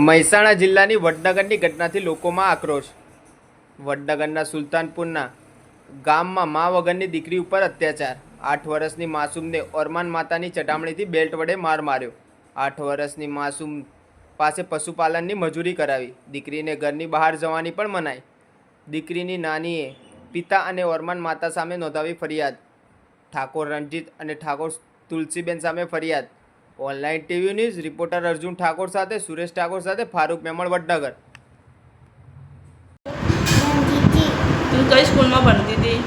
મહેસાણા જિલ્લાની વડનગરની ઘટનાથી લોકોમાં આક્રોશ। વડનગરના સુલતાનપુરના ગામમાં મા વગરની દીકરી ઉપર અત્યાચાર। 8 વર્ષની માસૂમને ઓરમાન માતાની ચટામણીથી બેલ્ટ વડે માર માર્યો। 8 વર્ષની માસૂમ પાસે પશુપાલનની મજૂરી કરાવી। દીકરીને ઘરની બહાર જવાની પણ મનાઈ। દીકરીની નાનીએ પિતા અને ઓરમાન માતા સામે નોંધાવી ફરિયાદ। ઠાકોર રણજીત અને ઠાકોર તુલસીબેન સામે ફરિયાદ। Online TV news reporter Arjun Thakor સાથે સુરેશ ઠાકોર સાથે ફારૂક મેમણ, વડનગર। તું કઈ સ્કૂલમાં ભણતી હતી?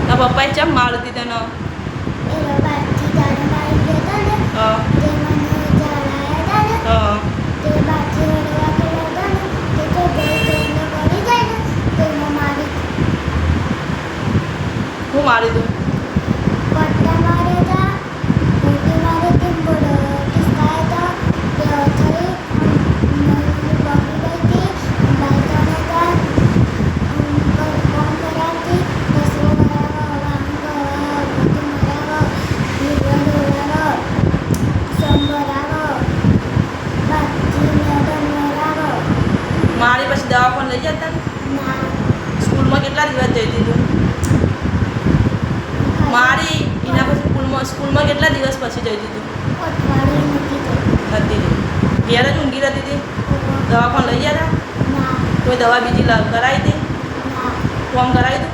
તારા પપ્પાએ ચમ મારતી તને? હું મારી તું? મારી પછી દવાખાને લઈ જતા ને? સ્કૂલમાં કેટલા દિવસ જતી તું? મારી એના પછી સ્કૂલમાં કેટલા દિવસ પછી જતી તું? હતી ઘેર જ ઊંઘી રહેતી હતી? દવાખાને લઈ જતા? કોઈ દવા બીજી કરાવી હતી? ફોર્મ કરાવી હતું?